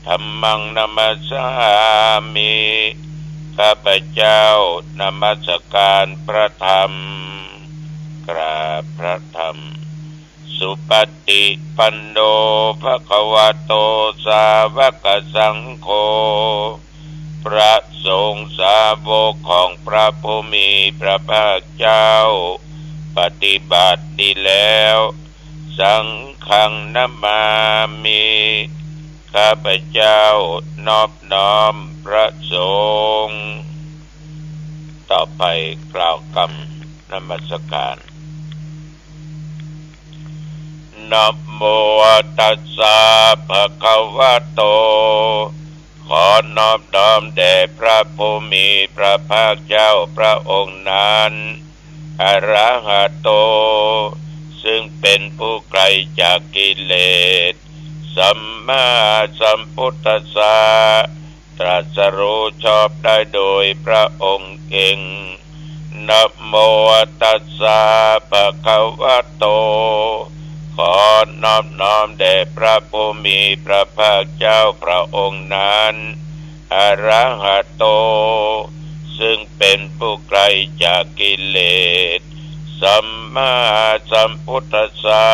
ธัมมังนัมมัสสามิข้าพเจ้านมัสการพระธรรมกราบพระธรรมสุปฏิปันโนภควโตสาวกสังโฆพระสงฆ์สาวกของพระผู้มีพระภาคเจ้าปฏิบัติดีแล้วสังฆังนามามิข้าพเจ้านอบน้อมพระสงฆ์ต่อไปกล่าวคำนมัสการนะโมตัสสะภะคะวะโตขอนอบน้อมแด่พระผู้มีพระภาคเจ้าพระองค์นั้นอะระหะโตซึ่งเป็นผู้ไกลจากกิเลสสัมมาสัมพุทธัสสะตรัสรู้ชอบได้โดยพระองค์เองนะโมตัสสะภะคะวะโตขอนอบน้อมแด่พระผู้มีพระภาคเจ้าพระองค์นั้นอะระหะโตซึ่งเป็นผู้ไกลจากกิเลสสัมมาสัมพุทธัสสะ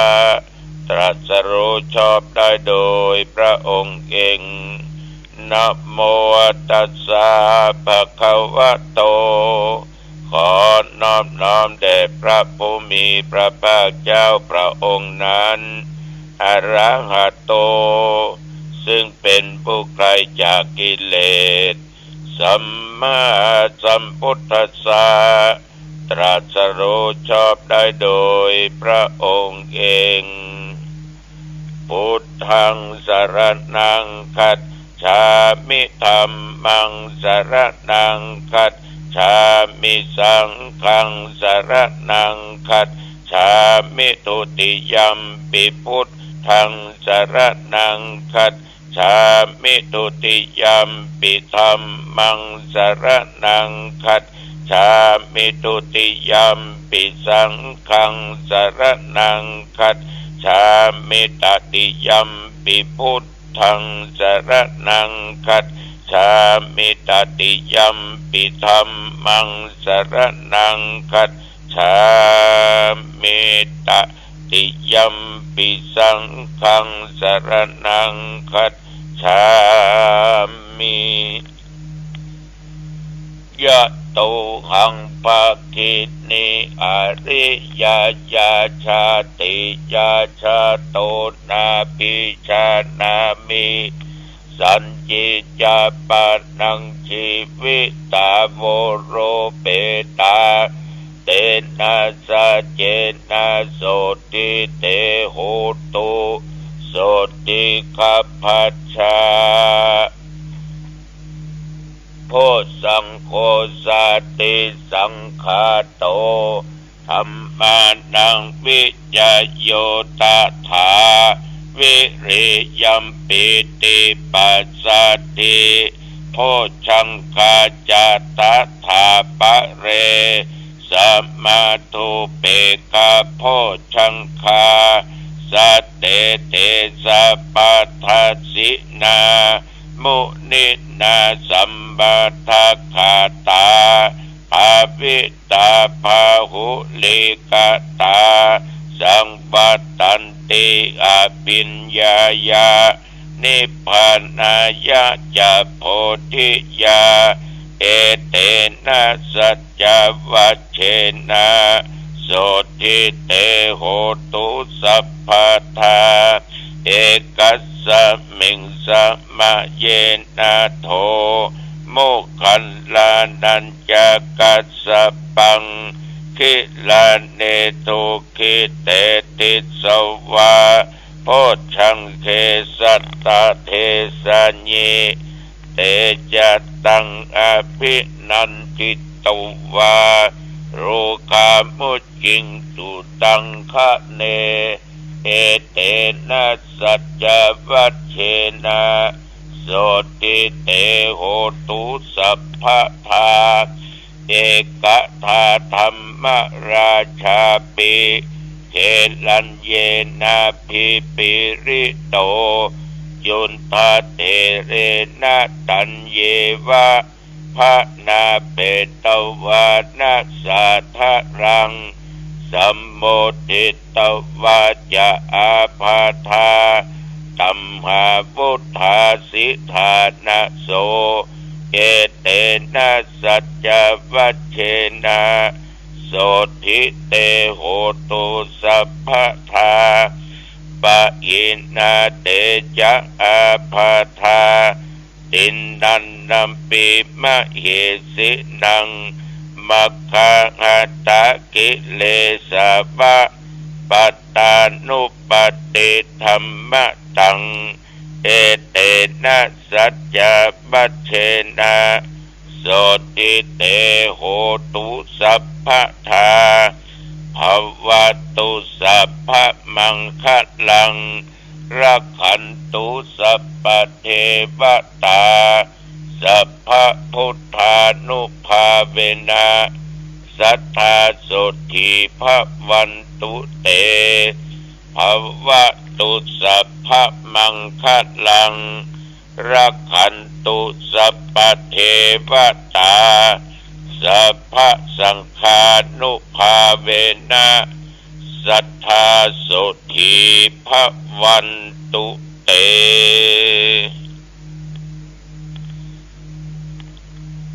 ตรัสรู้ชอบได้โดยพระองค์เองนะโมตัสสะภะคะวะโตขอนอบน้อมแด่พระผู้มีพระภาคเจ้าพระองค์นั้นอะระหะโตซึ่งเป็นผู้ไกลจากกิเลสสัมมาสัมพุทธัสสะตรัสรู้ชอบได้โดยพระองค์เองพุทธังสรณังคัจฉามิธัมมังสรณังคัจฉามิสังฆังสรณังคัจฉามิทุติยัมปิพุทธังสรณังคัจฉามิทุติยัมปิธัมมังสรณังคัจฉามิทุติยัมปิสังฆังสรณังคัจฉามิตติยัมปิพุทธังสรณังคัจฉามิตติยัมปิธัมมังสรณังคัจฉามิตติยัมปิสังฆังสรณังคัจฉามิยะโตหังภะคินิอริยญาชาติยาชาโตนาปิชานามิสัญญิจาปานังชีวิตาโวโรเปตาเตนะสะเจนะโสติเตโหตุโสติคัพพัชชาโพสังโฆสติสังฆาโตธัมมานังวิจโยตถาวิริยัมปิติปัสสติโพชังคาจาตถาปะเรสัมมาทุเปกะโพชังคาสัตเตเตสัพพัทธัสสินามุนินาสัมบัทธคาตาภาวิตาภาหุลิกตาสังวัตตันติอภิญญายานิพพานายะจะโพธิยาเอเตนะสัจจวัชเชนะโสติเตโหตุสัพพทาเอกัสสมิงสมะเยนะโทโมคคัลลานัญจะกัสสปังคิลาเนตุคิเตติสวาโพชังเคสัตตาเทสัญญิเตจะตังอภินันทิตวาโรคามุจิงตุตังคะเนเอเตนะสัจจวัชเชนะโสติเตโหตุสัพพทาเอกทาธรรมราชาปิเขลัญเยนะพิปิริโต ยุนทาเทเรนะตัญเยวะภะนาเปตวานะสาทะรังสัมโมทิตวาจะอาภาธาตัมหาพุทธาสิทานะโสเอเตนะสัจจวัชเชนะโสทิเตโหตุสัพพทาปะยินาเตจะอาภาธาตินนันนัมปิมะเหสินังมัคคาหัตตะกิเลสาวะปัตตานุปติธรรมะตังเอเตนะสัจจวัชเชนะโสติเตโหตุสัพพทาภวตุสัพพมังคะลังรักขันตุสัพพเทวตาสัพพพุทธานุภาเวนะสัทธาโสทิภวันตุเตภวตุสัพพมังคะลังรักขันตุสัพพเทวตาสัพพสังฆานุภาเวนะสัทธาโสทิภวันตุเต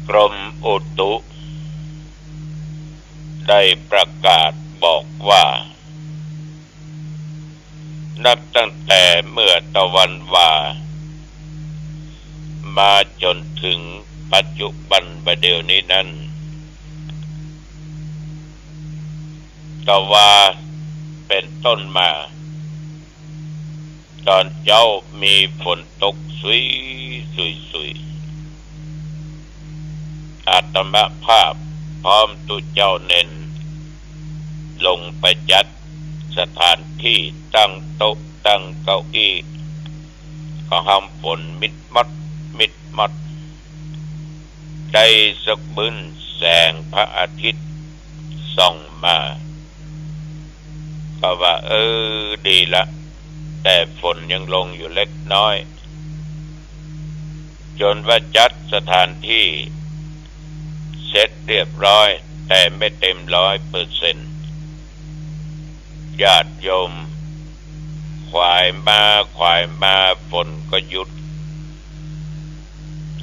กรมอุตุได้ประกาศบอกว่านับตั้งแต่เมื่อตะวันวามาจนถึงปัจจุบันประเดี๋ยวนี้นั้นตะวาเป็นต้นมาตอนเจ้ามีฝนตกสุยอาตมภาพพร้อมตุเจ้าเน้นลงไปจัดสถานที่ตั้งโต๊ะตั้งเก้าอี้ก็ห้ามฝนมิดมัดได้สักบึ้นแสงพระอาทิตย์ส่องมาก็ว่าดีละแต่ฝนยังลงอยู่เล็กน้อยจนว่าจัดสถานที่เสร็จเรียบร้อยแต่ไม่เต็ม100%ญาติโยมควายมาฝนก็หยุด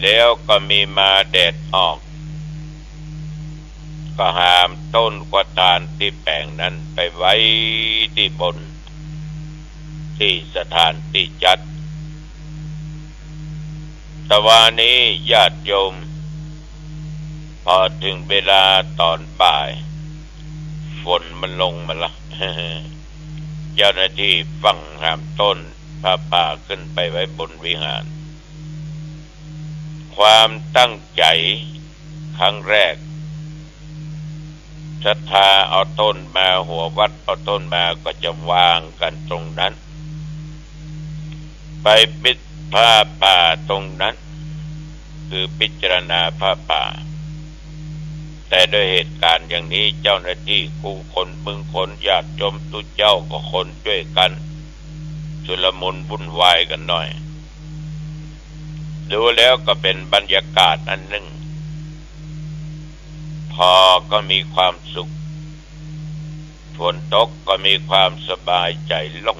แล้วก็มีมาแดดออกก็หามต้นกวาดานที่แปลงนั้นไปไว้ที่บนที่สถานที่จัดแต่วันนี้ญาติโยมพอถึงเวลาตอนบ่ายฝนมันลงมาละ เจ้าหน้าที่ฝั่งหามต้นผ้าป่าขึ้นไปไว้บนวิหารความตั้งใจครั้งแรกศรัทธาเอาต้นมาหัววัดเอาต้นมาก็จะวางกันตรงนั้นไปปิดผ้าป่าตรงนั้นคือพิจารณาผ้าป่าแต่ด้วยเหตุการณ์อย่างนี้เจ้าหน้าที่กู้คนมึงคนญาติโยมตุเจ้าก็คนช่วยกันชุลมุนวุ่นวายกันหน่อยดูแล้วก็เป็นบรรยากาศอันหนึ่งพอก็มีความสุขฝนตกก็มีความสบายใจลง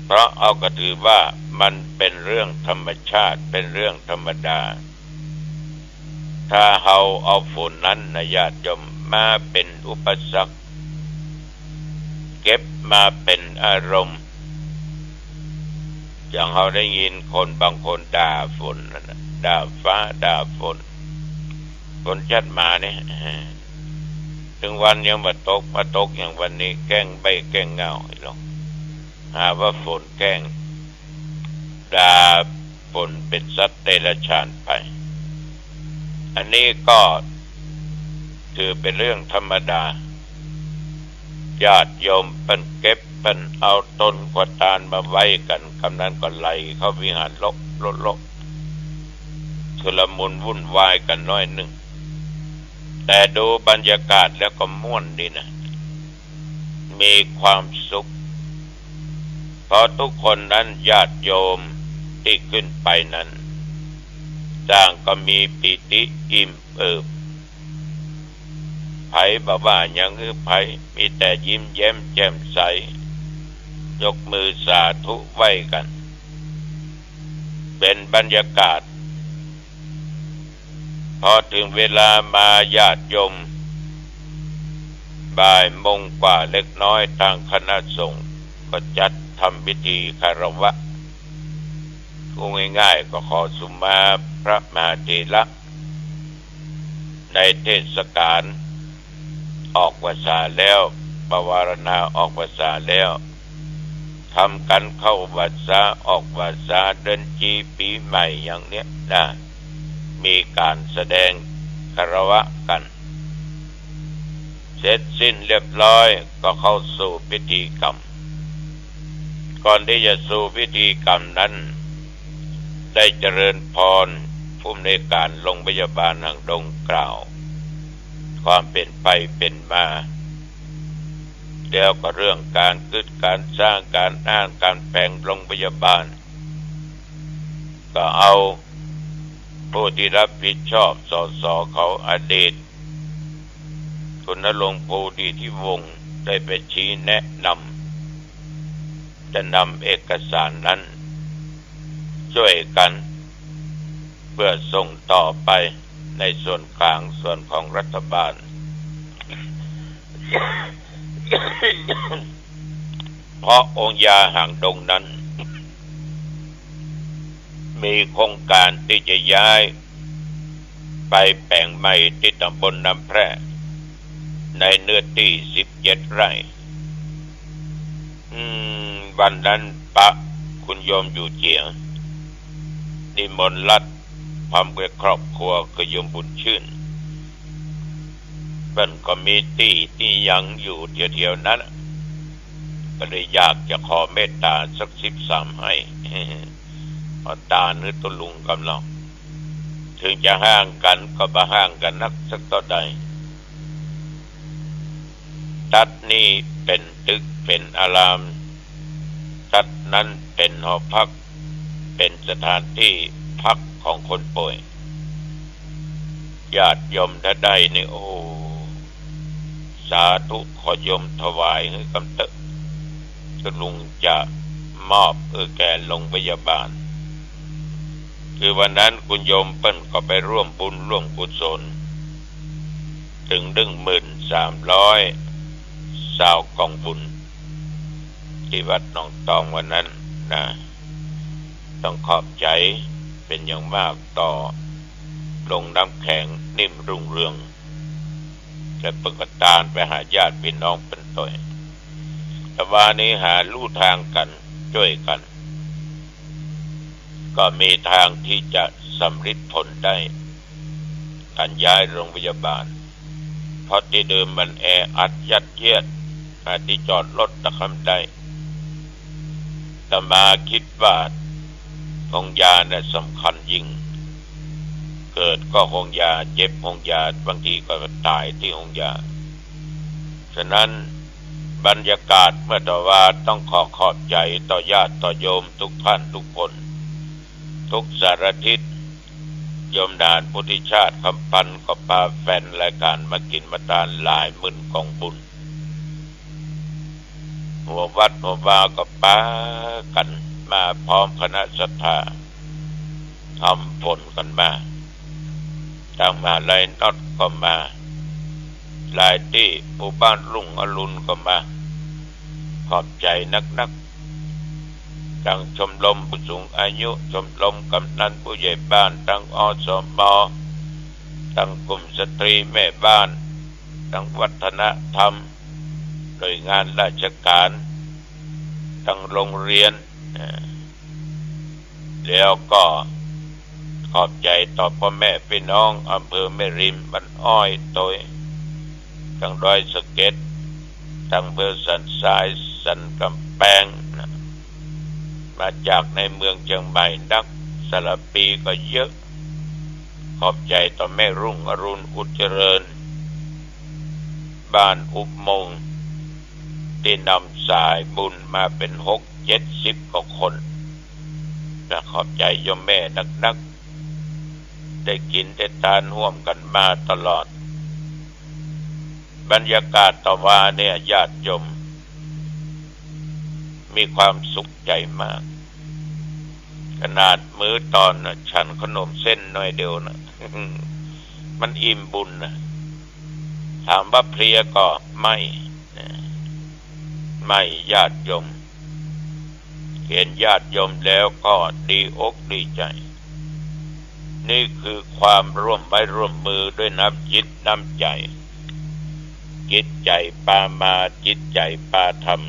เพราะเอาก็ถือว่ามันเป็นเรื่องธรรมชาติเป็นเรื่องธรรมดาถ้าเอาฝนนั้นนะญาติโยมมาเป็นอุปสรรคเก็บมาเป็นอารมณ์อย่างเราได้ยินคนบางคนด่าฝนนะด่าฟ้าด่าฝนชัดมาเนี่ยถึงวันยังมาตกอย่างวันนี้แกล้งใบแกล้งเงาหรอกหาว่าฝนแกล้งด่าฝนเป็นสัตว์เดรัจฉานไปอันนี้ก็ถือเป็นเรื่องธรรมดาญาติโยมเป็นเก็บเป็นเอาต้นกวาดานมาไว้กันกำนั้นก็ไล่เข้าวิหารลกชุลมุนวุ่นวายกันน้อยหนึ่งแต่ดูบรรยากาศแล้วก็ม่วนดีนะมีความสุข เพราะทุกคนนั้นญาติโยมที่ขึ้นไปนั้นต่างก็มีปิติอิ่มเอิบไผบ่ว่าหยังไผมีแต่ยิ้มแย้มแจ่มใสยกมือสาธุไหว้กันเป็นบรรยากาศพอถึงเวลามาญาติโยมบ่ายโมงกว่าเล็กน้อยทางคณะสงฆ์ก็จัดทำพิธีคารวะพูดง่ายๆก็ขอสุมาพระมหาเถระในเทศกาลออกพรรษาแล้วปวารณาออกพรรษาแล้วทำกันเข้าพรรษาออกพรรษาเดือนจีปีใหม่อย่างเนี้ยนะมีการแสดงคารวะกันเสร็จสิ้นเรียบร้อยก็เข้าสู่พิธีกรรมก่อนที่จะสู่พิธีกรรมนั้นได้เจริญพรผู้อำนวยการโรงพยาบาลหางดงกล่าวความเป็นไปเป็นมาแล้วก็เรื่องการคิดการสร้างการอ้างการแปลงโรงพยาบาลก็เอาผู้ที่รับผิดชอบสสเขาอดีตคุณณรงค์ โพธิที่วงศ์ได้ไปชี้แนะนำจะนำเอกสารนั้นช่วยกันเพื่อส่งต่อไปในส่วนกลางส่วนของรัฐบาล เพราะองค์ยาหางดงนั้นมีโครงการที่จะย้ายไปแปลงใหม่ที่ตำบลน้ำแพร่ในเนื้อที่17 ไร่วันนั้นปะคุณโยมอยู่เจียงนิมนต์รัตน์พร้อมกับครอบครัวคือโยมบุญชื่นเพิ่นก็มีที่ยังอยู่เที่ยวๆนั้นก็เลยอยากจะขอเมตตาสัก13 ให้พอตาหรือตุลุงกำลังถึงจะห่างกันก็บ่ห่างกันนักสักเท่าใดตัดนี้เป็นตึกเป็นอารามตัดนั้นเป็นหอพักเป็นสถานที่พักของคนป่วยญาติโยมถ้าได้นี่โอ้สาธุขอโยมถวายให้กำเตะก็ลุงจะมอบแก่โรงพยาบาลคือวันนั้นคุณโยมเปิ้นก็ไปร่วมบุญร่วมกุศลถึง1,300 สาวกองบุญที่วัดหนองตองวันนั้นนะต้องขอบใจเป็นอย่างมากต่อลงน้ำแข็งนิ่มรุ่งเรืองและประกาศไปหาญาติพี่น้องเป็นต้นแต่วันนี้หาลู่ทางกันช่วยกันก็มีทางที่จะสำเร็จผลได้การย้ายโรงพยาบาลเพราะที่เดิมมันแออัดยัดเยียดที่จอดรถตะคำได้แต่มาคิดว่าห้องยาเนี่ยสำคัญยิ่งเกิดก็ห้องยาเจ็บห้องยาบางทีก็ตายที่ห้องยาฉะนั้นบรรยากาศเมื่อต่อว่าต้องขอบใจต่อญาติต่อโยมทุกท่านทุกคนทุกสารทิศโยมดานพุทธิชาติคำพันก็พาแฟนรายการมากินมาทานหลายหมื่นกองบุญหัววัดหัววาก็ป้ากันมาพร้อมคณะศรัทธาทำผลกันมาทางมหาลัยน็อตก็มาหลายที่หมู่บ้านรุ่งอรุณก็มาขอบใจนักทั้งชมรมผู้สูงอายุชมรมกำนันผู้ใหญ่บ้านทั้งอสม.ทั้งกลุ่มสตรีแม่บ้านทั้งวัฒนธรรมโดยงานราชการทั้งโรงเรียนแล้วก็ขอบใจต่อพ่อแม่พี่น้องอำเภอแม่ริมบ้านอ้อยโตยทั้งดอยสะเก็ดทั้งอำเภอสันทรายสันกำแพงมาจากในเมืองเชียงใหม่นักสารปีก็เยอะขอบใจต่อแม่รุ่งอรุณอุจเจริญบ้านอุโมงค์ที่นำสายบุญมาเป็น6 70 กว่าคนนะขอบใจโยมแม่นักๆได้กินได้ทานร่วมกันมาตลอดบรรยากาศต่อว่าเนี่ยญาติโยมมีความสุขใจมากขนาดมื้อตอนฉันขนมเส้นหน่อยเดียวนะ มันอิ่มบุญนะถามว่าเพลียก็ไม่ญาติโยมเห็นญาติโยมแล้วก็ดีอกดีใจนี่คือความร่วมไม้ร่วมมือด้วยน้ำจิตน้ำใจจิตใจปามาจิตใจปาธรรม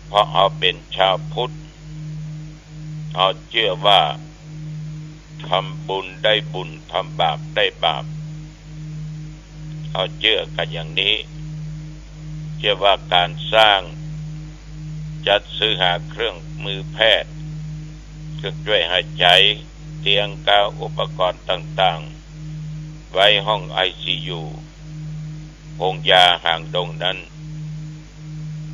เพราะเอาเป็นชาวพุทธเอาเชื่อว่าทำบุญได้บุญทำบาปได้บาปเอาเชื่อกันอย่างนี้เชื่อว่าการสร้างจัดซื้อหาเครื่องมือแพทย์เครื่องช่วยหายใจเตียงกาวอุปกรณ์ต่างๆไว้ห้อง ICU โรงยาห่างดงนั้น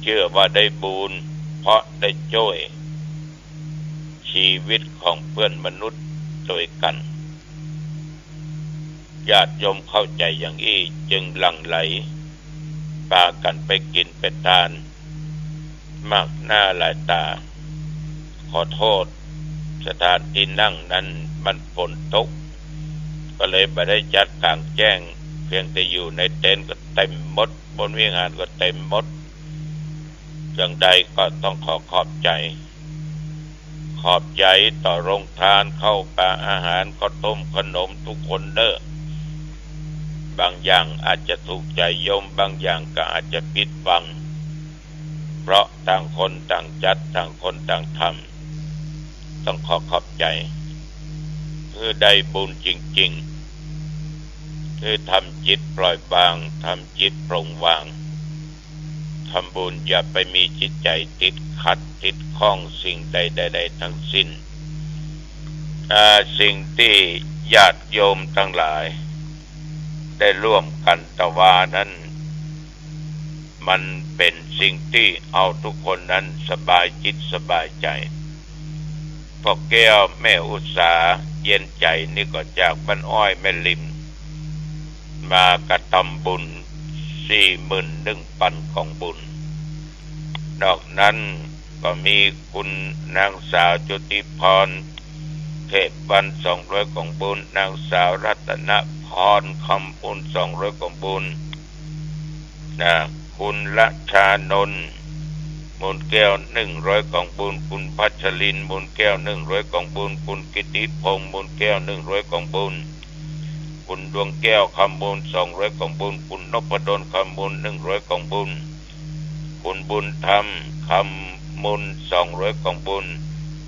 เชื่อว่าได้บุญเพราะได้ช่วยชีวิตของเพื่อนมนุษย์ด้วยกันญาติโยมเข้าใจอย่างนี้จึงหลั่งไหลพากันไปกินไปทานมากหน้าหลายตาขอโทษสถานที่นั่งนั้นมันฝนตกก็เลยไม่ได้จัดกลางแจ้งเพียงแต่อยู่ในเต็นท์ก็เต็มหมดบนวิหารก็เต็มหมดอย่างใดก็ต้องขอบใจต่อโรงทานเข้าปลาอาหารข้าวต้มขนมทุกคนเด้อบางอย่างอาจจะถูกใจโยมบางอย่างก็อาจจะผิดหวังเพราะต่างคนต่างจัดต่างคนต่างทำต้องขอบใจคือได้บุญจริงๆคือทำจิตปล่อยวางทำจิตปลงวางทำบุญอย่าไปมีจิตใจติดขัดติดข้องสิ่งใดๆทั้งสิ้นสิ่งที่ญาติโยมทั้งหลายได้ร่วมกันตวานั้นมันเป็นสิ่งที่เอาทุกคนนั้นสบายจิตสบายใจพ่อแก้วแม่อุตสาเย็นใจนี่ก็จากบ้านอ้อยแม่ริมมากระทำบุญ41,000 ของบุญนอกนั้นก็มีคุณนางสาวจุติพรเทพวัน200 ของบุญนางสาวรัตนพรคำบุญ200 ของบุญคุณละชานนท์มูลแก้ว100 ของบุญคุณพัชรินมูลแก้ว100 ของบุญคุณกิติพงษ์มูลแก้ว100 ของบุญคุณดวงแก้วคำบุญ200 ของบุญคุณนพดลคำบุญ100 ของบุญคุณบุญธรรมคำบุญ200 ของบุญ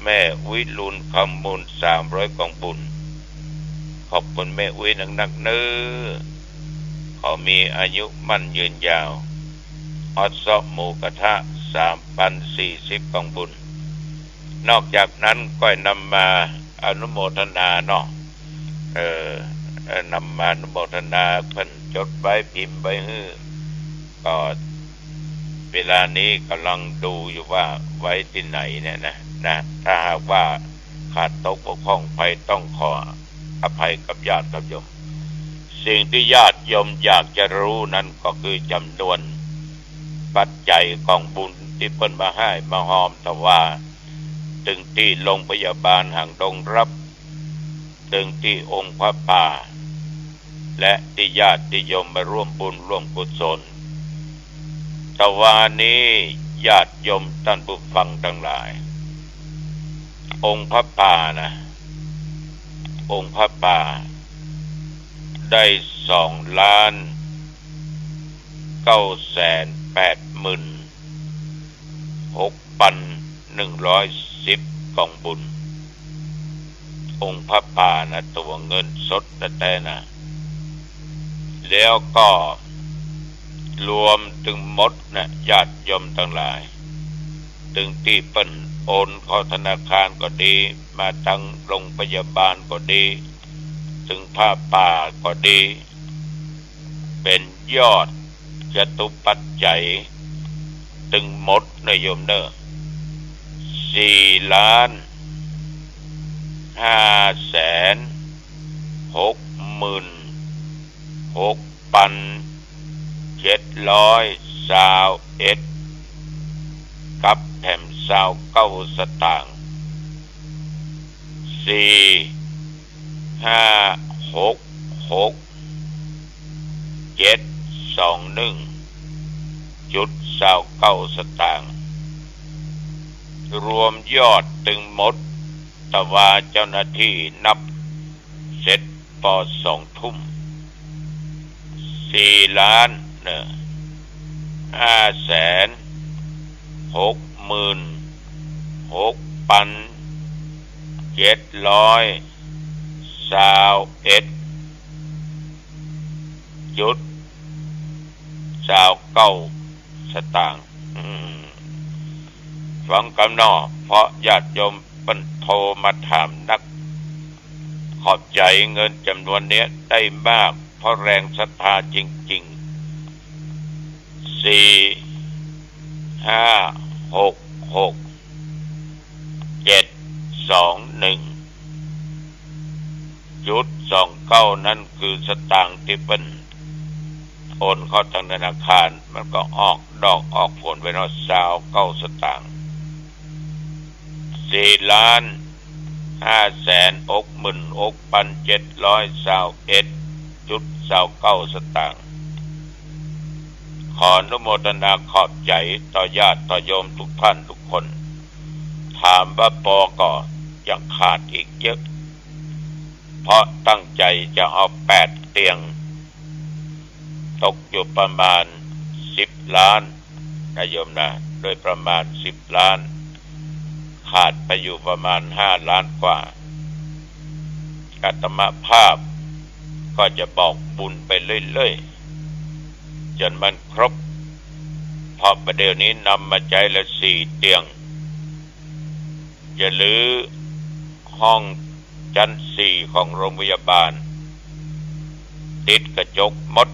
แม่วิรุณคำบุญ300 ของบุญขอบคุณแม่อุ้ยนักๆเนื้อขอมีอายุมั่นยืนยาวอดซอกหมูกระทะ3,040 ของบุญนอกจากนั้นก็นำมาอนุโมทนาเนาะนำมาอนุโมทนาเพิ่นจดไว้พิมพ์ไว้ฮื้อก็เวลานี้กำลังดูอยู่ว่าไว้ที่ไหนเนี่ยนะถ้าหากว่าขาดตกบกพร่องไปต้องขออภัยกับญาติกับโยมสิ่งที่ญาติโยมอยากจะรู้นั้นก็คือจำนวนปัจจัยของบุญที่เพิ่นมาให้มาหอมแต่ว่าถึงที่โรงพยาบาลห่างดงรับถึงที่องค์พระป่าและที่ญาติที่โยมมาร่วมบุญร่วมกุศลแต่ว่านี้ญาติโยมท่านผู้ฟังทั้งหลายองค์พระป่าองค์พระป่าได้2,986,110 ของบุญองค์พระป่าตัวเงินสดแต่แล้วก็รวมถึงหมดญาติโยมทั้งหลายถึงที่เปิ้นโอนเข้าธนาคารก็ดีมาตั้งโรงพยาบาลก็ดีถึงผ้าป่าก็ดีเป็นยอดจตุปัจจัยถึงหมดนะโยมเนอะ 4,566,721กับแผ่น29 สตางค์4,566,721.29 สตางค์รวมยอดถึงหมดตะวาเจ้าหน้าที่นับเสร็จพอ2 ทุ่ม4,566,721.29 สตางค์ฟังกำนอเพราะญาติโยมเป็นโทรมาถามนักขอบใจเงินจำนวนนี้ได้มากเพราะแรงศรัทธาจริงๆ4,566,721.29นั่นคือสตางค์ที่เป็นโอนเข้าทางธนาคารมันก็ออกดอกออกผลไว้เนาะ29 สตางค์4,566,721.29 สตางค์ขออนุโมทนาขอบใจต่อญาติต่อโยมทุกท่านทุกคนถามว่าปอก็ยังขาดอีกเยอะเพราะตั้งใจจะเอา8 เตียงตกอยู่ประมาณ10 ล้านนะโยมนะโดยประมาณ10 ล้านขาดไปอยู่ประมาณ5 ล้านกว่าอาตมาภาพก็จะบอกบุญไปเรื่อยๆจนมันครบพอประเดี๋ยวนี้นำมาใจละ4 เตียงจะรื้อห้องชั้น4ของโรงพยาบาลติดกระจกหมด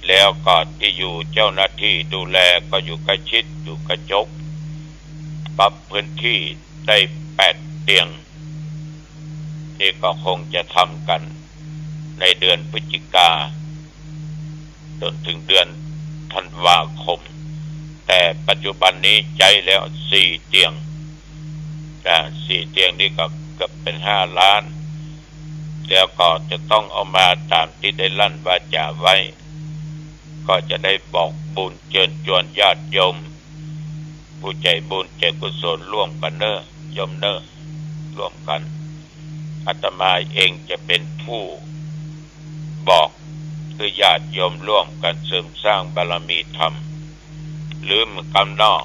แล้วก็ที่อยู่เจ้าหน้าที่ดูแลก็อยู่ใกล้ชิดอยู่กระจกปรับพื้นที่ได้8 เตียงนี่ก็คงจะทำกันในเดือนพฤศจิกาจนถึงเดือนธันวาคมแต่ปัจจุบันนี้ใจแล้ว4 เตียง4 เตียงนี่ก็เกือบเป็น5 ล้านแล้วก็จะต้องเอามาตามที่ได้ลั่นวาจาไว้ก็จะได้บอกบุญเชิญชวนญาติโยมผู้ใจบุญใจกุศลร่วมกันเนอะโยมเนอะร่วมกันอาตมาเองจะเป็นผู้บอกคือญาติโยมร่วมกันเสริมสร้างบารมีธรรมหรือมือกำนอก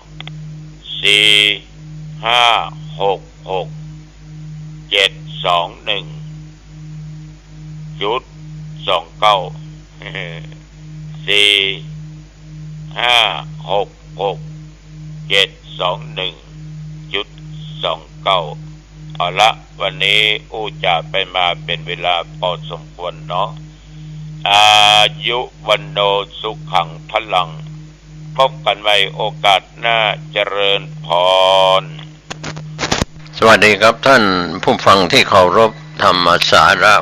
4,566,721.29เอาละวันนี้อู้จะไปมาเป็นเวลาพอสมควรเนาะอายุวันโนสุขังพลังพบกันใหม่โอกาสหน้าเจริญพรสวัสดีครับท่านผู้ฟังที่เคารพธรรมสาระ